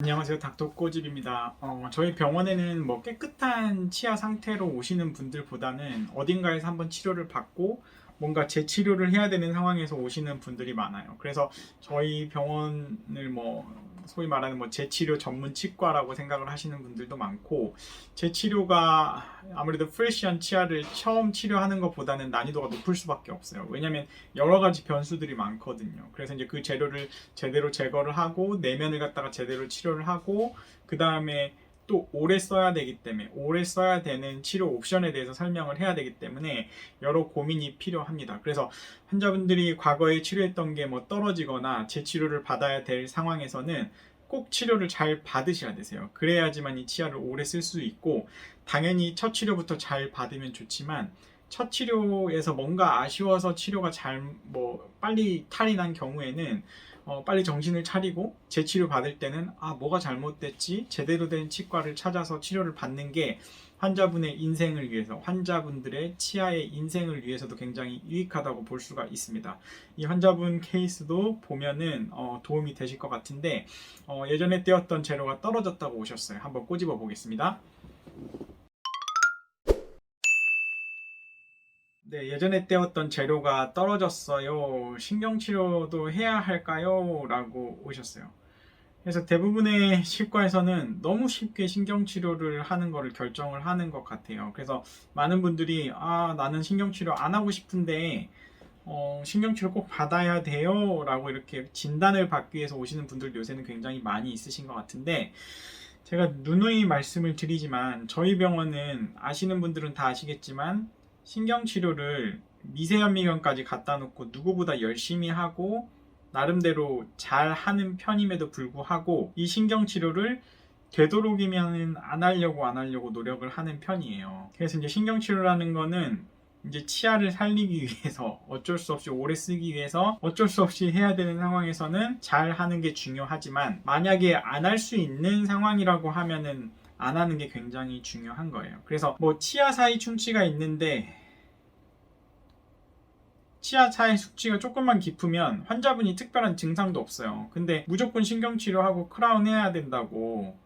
안녕하세요. 닥터 꼬집입니다. 저희 병원에는 뭐 깨끗한 치아 상태로 오시는 분들보다는 어딘가에서 한번 치료를 받고 뭔가 재치료를 해야 되는 상황에서 오시는 분들이 많아요. 그래서 저희 병원을 뭐 소위 말하는 뭐 재치료 전문 치과라고 생각을 하시는 분들도 많고, 재치료가 아무래도 프레시한 치아를 처음 치료하는 것보다는 난이도가 높을 수밖에 없어요. 왜냐면 여러 가지 변수들이 많거든요. 그래서 이제 그 재료를 제대로 제거를 하고 내면을 갖다가 제대로 치료를 하고, 그 다음에 또 오래 써야 되기 때문에 오래 써야 되는 치료 옵션에 대해서 설명을 해야 되기 때문에 여러 고민이 필요합니다. 그래서 환자분들이 과거에 치료했던 게 뭐 떨어지거나 재치료를 받아야 될 상황에서는 꼭 치료를 잘 받으셔야 되세요. 그래야지만 이 치아를 오래 쓸 수 있고, 당연히 첫 치료부터 잘 받으면 좋지만 첫 치료에서 뭔가 아쉬워서 치료가 빨리 탈이 난 경우에는 빨리 정신을 차리고 재치료 받을 때는 뭐가 잘못됐지? 제대로 된 치과를 찾아서 치료를 받는 게 환자분의 인생을 위해서, 환자분들의 치아의 인생을 위해서도 굉장히 유익하다고 볼 수가 있습니다. 이 환자분 케이스도 보면은 도움이 되실 것 같은데, 예전에 떼었던 재료가 떨어졌다고 오셨어요. 한번 꼬집어 보겠습니다. 네, 예전에 떼었던 재료가 떨어졌어요. 신경치료도 해야 할까요? 라고 오셨어요. 그래서 대부분의 치과에서는 너무 쉽게 신경치료를 하는 거를 결정을 하는 것 같아요. 그래서 많은 분들이 나는 신경치료 안 하고 싶은데 신경치료 꼭 받아야 돼요? 라고 이렇게 진단을 받기 위해서 오시는 분들도 요새는 굉장히 많이 있으신 것 같은데, 제가 누누이 말씀을 드리지만 저희 병원은 아시는 분들은 다 아시겠지만 신경치료를 미세현미경까지 갖다 놓고 누구보다 열심히 하고 나름대로 잘 하는 편임에도 불구하고 이 신경치료를 되도록이면 안 하려고 노력을 하는 편이에요. 그래서 이제 신경치료라는 거는 이제 치아를 살리기 위해서 어쩔 수 없이 오래 쓰기 위해서 어쩔 수 없이 해야 되는 상황에서는 잘 하는 게 중요하지만, 만약에 안 할 수 있는 상황이라고 하면은 안 하는 게 굉장히 중요한 거예요. 그래서 뭐 치아 사이 충치가 있는데 치아 사이 숙취가 조금만 깊으면 환자분이 특별한 증상도 없어요. 근데 무조건 신경치료하고 크라운 해야 된다고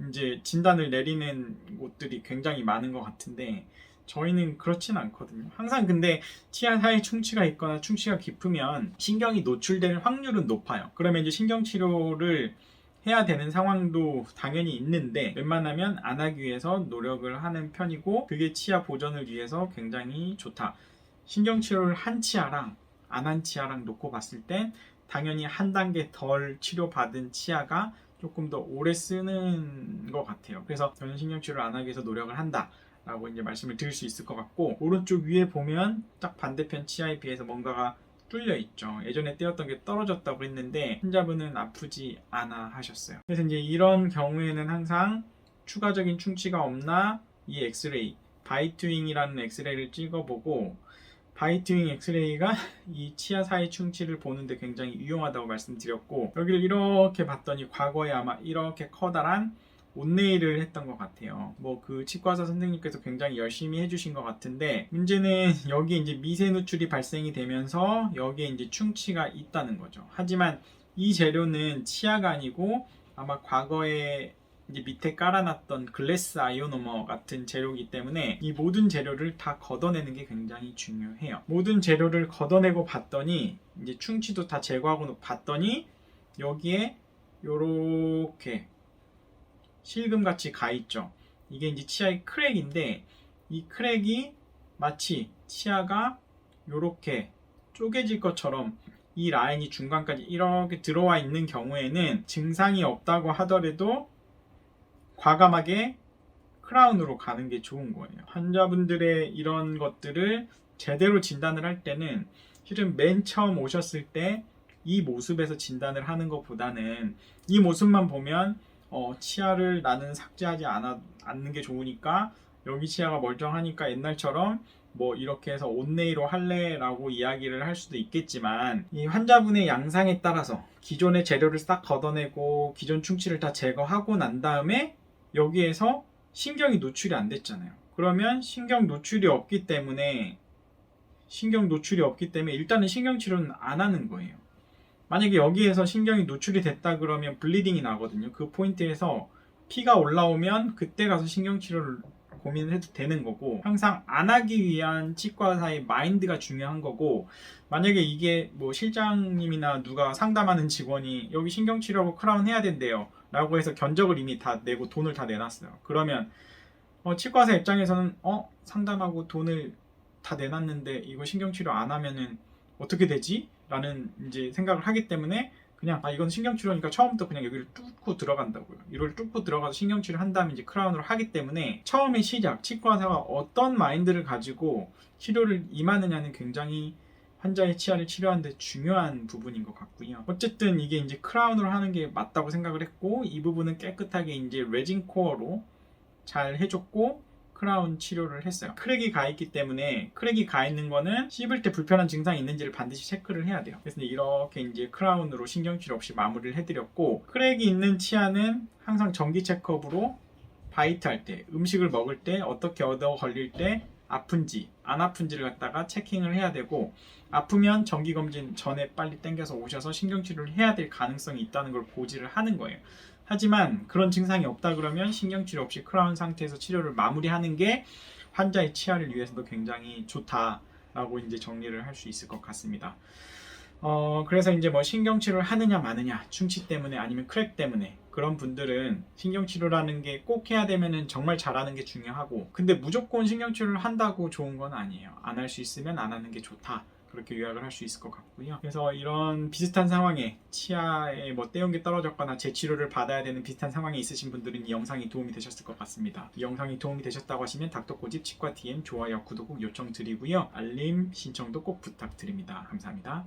이제 진단을 내리는 곳들이 굉장히 많은 것 같은데, 저희는 그렇진 않거든요. 항상 근데 치아 사이 충치가 있거나 충치가 깊으면 신경이 노출될 확률은 높아요. 그러면 이제 신경치료를 해야 되는 상황도 당연히 있는데 웬만하면 안 하기 위해서 노력을 하는 편이고, 그게 치아 보존을 위해서 굉장히 좋다. 신경치료를 한 치아랑 안 한 치아랑 놓고 봤을 땐 당연히 한 단계 덜 치료받은 치아가 조금 더 오래 쓰는 것 같아요. 그래서 저는 신경치료를 안 하기 위해서 노력을 한다 라고 이제 말씀을 드릴 수 있을 것 같고, 오른쪽 위에 보면 딱 반대편 치아에 비해서 뭔가가 뚫려 있죠. 예전에 떼었던 게 떨어졌다고 했는데 환자분은 아프지 않아 하셨어요. 그래서 이제 이런 경우에는 항상 추가적인 충치가 없나 이 엑스레이, 바이트윙이라는 엑스레이를 찍어보고, 바이트윙 엑스레이가 이 치아 사이 충치를 보는데 굉장히 유용하다고 말씀드렸고, 여기를 이렇게 봤더니 과거에 아마 이렇게 커다란 온네일을 했던 것 같아요. 뭐 그 치과의사 선생님께서 굉장히 열심히 해주신 것 같은데, 문제는 여기에 이제 미세 누출이 발생이 되면서 여기에 이제 충치가 있다는 거죠. 하지만 이 재료는 치아가 아니고 아마 과거에 이제 밑에 깔아놨던 글래스 아이오노머 같은 재료이기 때문에 이 모든 재료를 다 걷어내는 게 굉장히 중요해요. 모든 재료를 걷어내고 봤더니, 이제 충치도 다 제거하고 봤더니 여기에 요렇게 실금같이 가 있죠. 이게 이제 치아의 크랙인데, 이 크랙이 마치 치아가 요렇게 쪼개질 것처럼 이 라인이 중간까지 이렇게 들어와 있는 경우에는 증상이 없다고 하더라도 과감하게 크라운으로 가는 게 좋은 거예요. 환자분들의 이런 것들을 제대로 진단을 할 때는 실은 맨 처음 오셨을 때 이 모습에서 진단을 하는 것보다는 이 모습만 보면 치아를 나는 삭제하지 않는 게 좋으니까, 여기 치아가 멀쩡하니까 옛날처럼 뭐 이렇게 해서 온네이로 할래 라고 이야기를 할 수도 있겠지만, 이 환자분의 양상에 따라서 기존의 재료를 싹 걷어내고 기존 충치를 다 제거하고 난 다음에 여기에서 신경이 노출이 안 됐잖아요. 그러면 신경 노출이 없기 때문에 일단은 신경치료는 안 하는 거예요. 만약에 여기에서 신경이 노출이 됐다 그러면 블리딩이 나거든요. 그 포인트에서 피가 올라오면 그때 가서 신경치료를 고민을 해도 되는 거고, 항상 안 하기 위한 치과 의사의 마인드가 중요한 거고, 만약에 이게 뭐 실장님이나 누가 상담하는 직원이 여기 신경치료하고 크라운 해야 된대요 라고 해서 견적을 이미 다 내고 돈을 다 내놨어요. 그러면 치과 의사 입장에서는 상담하고 돈을 다 내놨는데 이거 신경치료 안 하면은 어떻게 되지? 라는 이제 생각을 하기 때문에 그냥 이건 신경치료니까 처음부터 그냥 여기를 뚫고 들어간다고요. 이걸 뚫고 들어가서 신경치료 한 다음에 이제 크라운으로 하기 때문에 처음의 시작, 치과의사가 어떤 마인드를 가지고 치료를 임하느냐는 굉장히 환자의 치아를 치료하는데 중요한 부분인 것 같고요. 어쨌든 이게 이제 크라운으로 하는 게 맞다고 생각을 했고, 이 부분은 깨끗하게 이제 레진 코어로 잘 해줬고 크라운 치료를 했어요. 크랙이 가 있기 때문에, 크랙이 가 있는 거는 씹을 때 불편한 증상이 있는지를 반드시 체크를 해야 돼요. 그래서 이렇게 이제 크라운으로 신경치료 없이 마무리를 해드렸고, 크랙이 있는 치아는 항상 정기 체크업으로 바이트 할 때, 음식을 먹을 때, 어떻게 얻어 걸릴 때 아픈지 안 아픈지를 갖다가 체킹을 해야 되고, 아프면 정기검진 전에 빨리 땡겨서 오셔서 신경치료를 해야 될 가능성이 있다는 걸 고지를 하는 거예요. 하지만 그런 증상이 없다 그러면 신경치료 없이 크라운 상태에서 치료를 마무리하는 게 환자의 치아를 위해서도 굉장히 좋다라고 이제 정리를 할 수 있을 것 같습니다. 그래서 이제 뭐 신경치료를 하느냐 마느냐, 충치 때문에 아니면 크랙 때문에, 그런 분들은 신경치료라는 게 꼭 해야 되면은 정말 잘하는 게 중요하고, 근데 무조건 신경치료를 한다고 좋은 건 아니에요. 안 할 수 있으면 안 하는 게 좋다, 그렇게 요약을 할 수 있을 것 같고요. 그래서 이런 비슷한 상황에 치아에 뭐 떼운 게 떨어졌거나 재치료를 받아야 되는 비슷한 상황에 있으신 분들은 이 영상이 도움이 되셨을 것 같습니다. 이 영상이 도움이 되셨다고 하시면 닥터고집 치과 DM 좋아요, 구독 꼭 요청드리고요. 알림 신청도 꼭 부탁드립니다. 감사합니다.